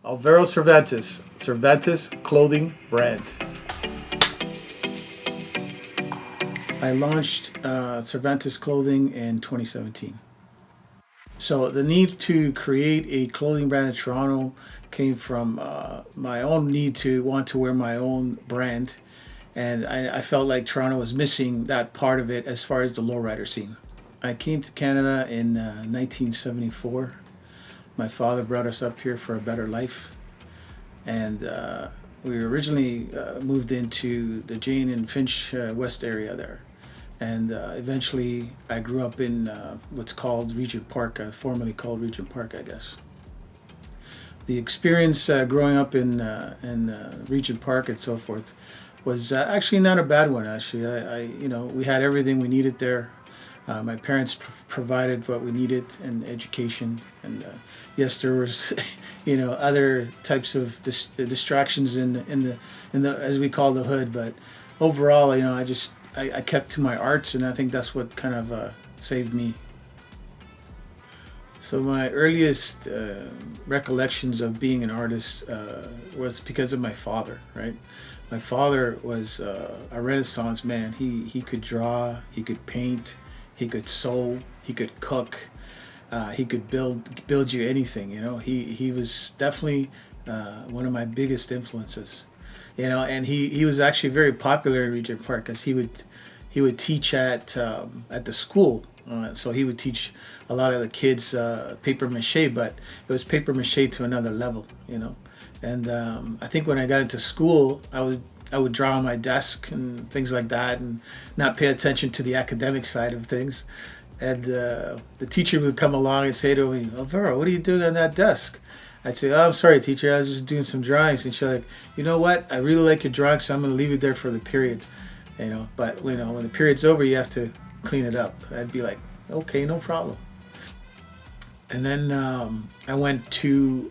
Alvaro Cervantes, Cervantes Clothing Brand. I launched Cervantes Clothing in 2017. So the need to create a clothing brand in Toronto came from my own need to want to wear my own brand, and I felt like Toronto was missing that part of it as far as the lowrider scene. I came to Canada in 1974. My father brought us up here for a better life, and we originally moved into the Jane and Finch West area there. And eventually, I grew up in what's called Regent Park, formerly called Regent Park, I guess. The experience growing up in Regent Park and so forth was actually not a bad one. Actually, we had everything we needed there. My parents provided what we needed in education, and yes, there was, other types of distractions in the as we call the hood. But overall, I kept to my arts, and I think that's what kind of saved me. So my earliest recollections of being an artist was because of my father. Right, my father was a Renaissance man. He could draw, he could paint, he could sew, he could cook, he could build you anything. He was definitely one of my biggest influences. And he was actually very popular in Regent Park because he would teach at the school. So he would teach a lot of the kids paper mache, but it was paper mache to another level. And I think when I got into school, I would draw on my desk and things like that, and not pay attention to the academic side of things. And the teacher would come along and say to me, "Alvaro, what are you doing on that desk?" I'd say, "Oh, I'm sorry, teacher. I was just doing some drawings." And she's like, "You know what? I really like your drawings, so I'm going to leave it there for the period." But when the period's over, you have to clean it up. I'd be like, "Okay, no problem." And then I went to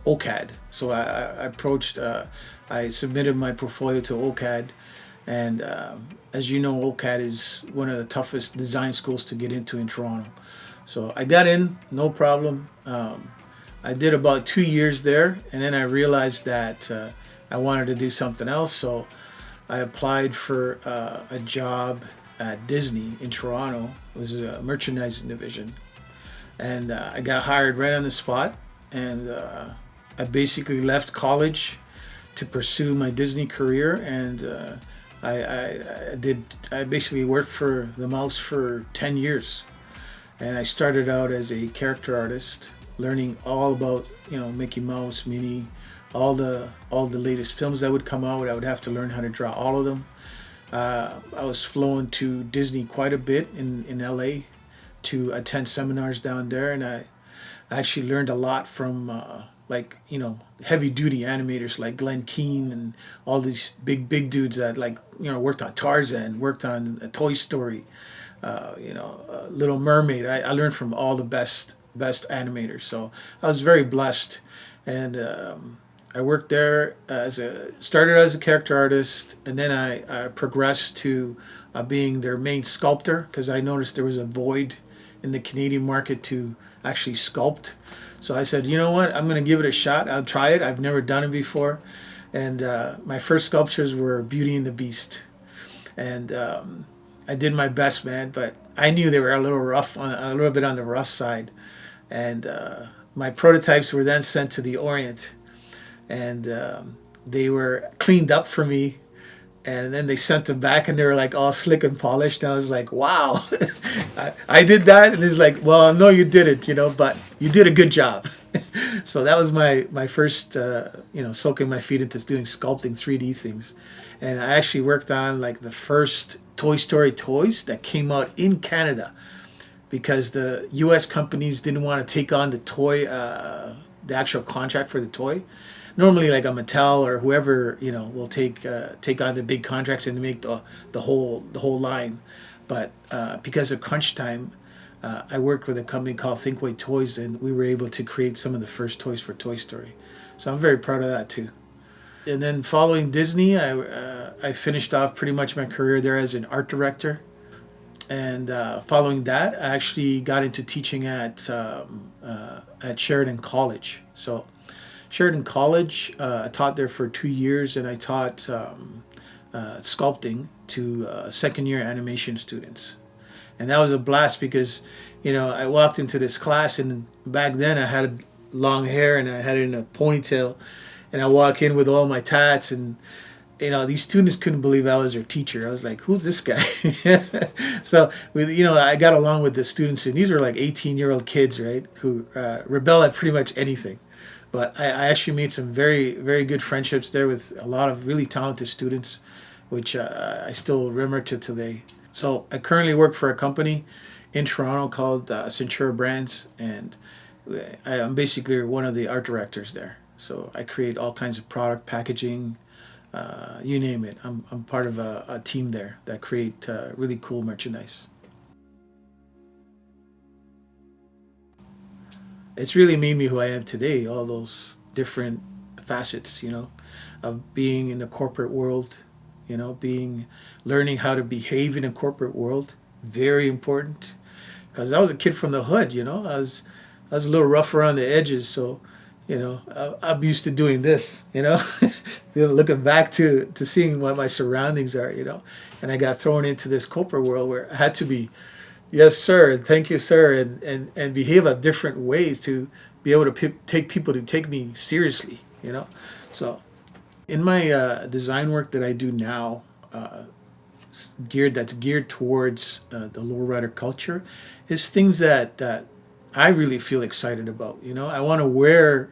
OCAD. So I approached. I submitted my portfolio to OCAD, and as you know, OCAD is one of the toughest design schools to get into in Toronto. So I got in, no problem. I did about 2 years there, and then I realized that I wanted to do something else. So I applied for a job at Disney in Toronto. It was a merchandising division, and I got hired right on the spot. And I basically left college to pursue my Disney career, and I basically worked for the mouse for 10 years. And I started out as a character artist, learning all about Mickey Mouse, Minnie, all the latest films that would come out. I would have to learn how to draw all of them. I was flown to Disney quite a bit in LA to attend seminars down there, and I actually learned a lot from heavy duty animators like Glenn Keane and all these big dudes that worked on Tarzan, worked on Toy Story, Little Mermaid. I learned from all the best animators, so I was very blessed. And I worked there started as a character artist, and then I progressed to being their main sculptor because I noticed there was a void in the Canadian market to actually sculpt. So I said, you know what, I'm going to give it a shot. I'll try it. I've never done it before. And my first sculptures were Beauty and the Beast. And I did my best, man, but I knew they were a little bit on the rough side. And my prototypes were then sent to the Orient, and they were cleaned up for me. And then they sent them back, and they were like all slick and polished. And I was like, wow, I did that. And it's like, well, no, you didn't, but you did a good job. So that was my first, soaking my feet into doing sculpting 3D things. And I actually worked on like the first Toy Story toys that came out in Canada, because the U.S. companies didn't want to take on the toy, the actual contract for the toy. Normally, like a Mattel or whoever will take on the big contracts and make the whole line. But because of crunch time, I worked with a company called Thinkway Toys, and we were able to create some of the first toys for Toy Story. So I'm very proud of that too. And then following Disney, I finished off pretty much my career there as an art director. And following that, I actually got into teaching at Sheridan College. So Sheridan College. I taught there for 2 years, and I taught sculpting to second year animation students. And that was a blast because, I walked into this class, and back then I had long hair and I had it in a ponytail, and I walk in with all my tats, and these students couldn't believe I was their teacher. I was like, "Who's this guy?" So, I got along with the students, and these were like 18-year-old kids, right, who rebel at pretty much anything. But I actually made some very, very good friendships there with a lot of really talented students, which I still remember to today. So I currently work for a company in Toronto called Centura Brands, and I'm basically one of the art directors there. So I create all kinds of product packaging, you name it. I'm part of a team there that create really cool merchandise. It's really made me who I am today. All those different facets, of being in the corporate world, being learning how to behave in a corporate world. Very important, because I was a kid from the hood. I was a little rough around the edges, so I'm used to doing this. Looking back to seeing what my surroundings are. And I got thrown into this corporate world where I had to be, yes, sir, and thank you, sir, and behave in different ways to be able to take people to take me seriously. So in my design work that I do now, geared towards the lowrider culture, is things that I really feel excited about. I want to wear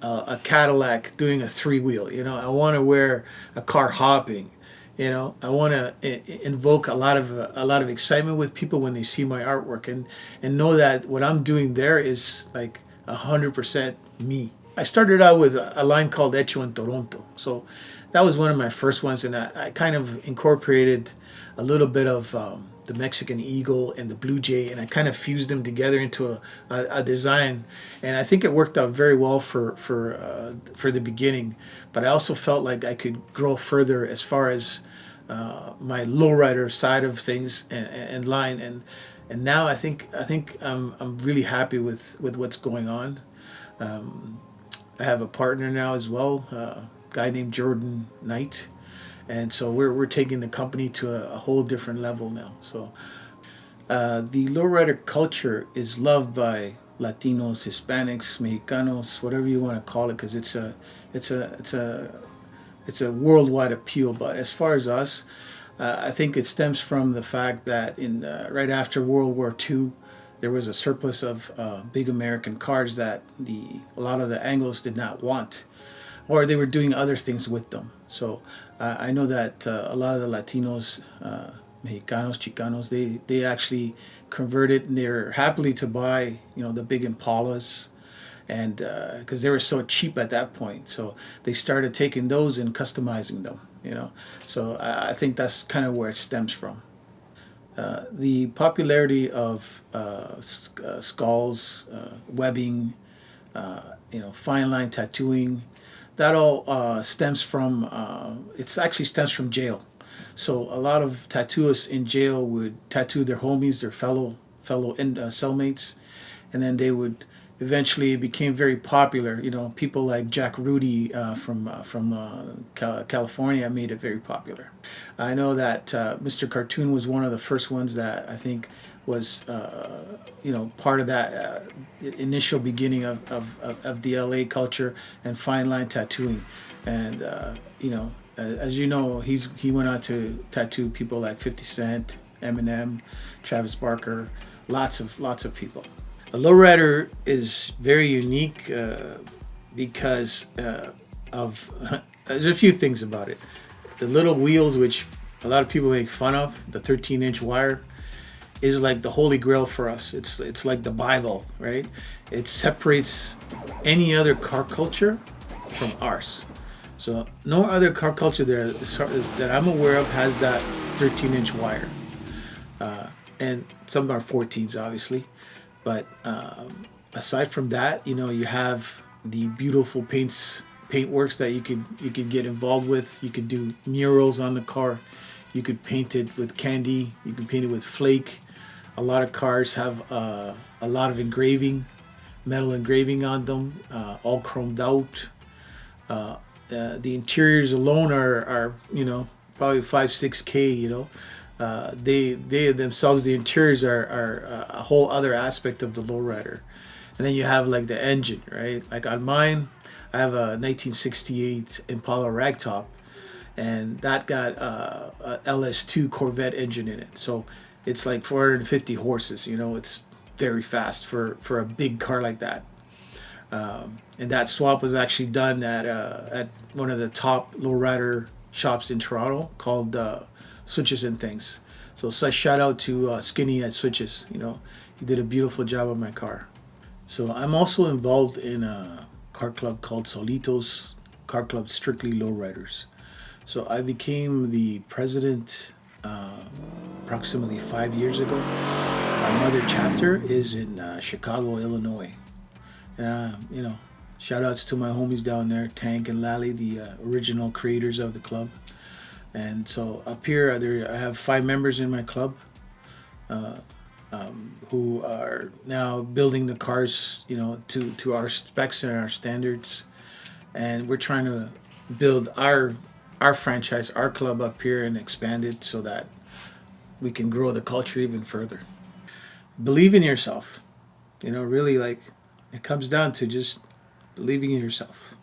a Cadillac doing a three wheel. I want to wear a car hopping. I want to invoke a lot of excitement with people when they see my artwork, and know that what I'm doing there is like 100% me. I started out with a line called Hecho en Toronto, so that was one of my first ones, and I kind of incorporated a little bit of the Mexican eagle and the blue jay, and I kind of fused them together into a design, and I think it worked out very well for the beginning. But I also felt like I could grow further as far as my lowrider side of things and line, and now I think I'm really happy with what's going on. I have a partner now as well, a guy named Jordan Knight, and so we're taking the company to a whole different level now. So the lowrider culture is loved by Latinos, Hispanics, Mexicanos, whatever you want to call it, because it's a worldwide appeal. But as far as us, I think it stems from the fact that in right after World War II, there was a surplus of big American cars that a lot of the Anglos did not want, or they were doing other things with them. So I know that a lot of the Latinos, Mexicanos, Chicanos, they actually converted, and they're happily to buy the big Impalas, and because they were so cheap at that point, so they started taking those and customizing them. So I think that's kind of where it stems from. The popularity of skulls, webbing, fine line tattooing, that all stems from. It actually stems from jail. So a lot of tattooists in jail would tattoo their homies, their fellow cellmates, and then they would eventually it became very popular. People like Jack Rudy from California made it very popular. I know that Mr. Cartoon was one of the first ones that I think was part of that initial beginning of the LA culture and fine line tattooing, and as you know, he went on to tattoo people like 50 Cent, Eminem, Travis Barker, lots of people. A lowrider is very unique because of there's a few things about it. The little wheels, which a lot of people make fun of, the 13-inch wire, is like the holy grail for us. It's like the Bible, right? It separates any other car culture from ours. So no other car culture there that I'm aware of has that 13-inch wire, and some are 14s, obviously. But aside from that, you have the beautiful paintworks that you could get involved with. You could do murals on the car. You could paint it with candy. You can paint it with flake. A lot of cars have a lot of engraving, metal engraving on them, all chromed out. The interiors alone are probably 5-6K. They themselves, the interiors are a whole other aspect of the lowrider. And then you have like the engine, right? Like on mine, I have a 1968 Impala ragtop, and that got a LS2 Corvette engine in it. So it's like 450 horses. It's very fast for a big car like that. And that swap was actually done at one of the top lowrider shops in Toronto called Switches and Things. So shout out to Skinny at Switches. He did a beautiful job on my car. So I'm also involved in a car club called Solitos Car Club, strictly lowriders. So I became the president approximately 5 years ago. Our mother chapter is in Chicago, Illinois. Shout outs to my homies down there, Tank and Lally, the original creators of the club. And so up here, I have 5 members in my club who are now building the cars, to our specs and our standards. And we're trying to build our franchise, our club up here, and expand it so that we can grow the culture even further. Believe in yourself. Really, like, it comes down to just believing in yourself.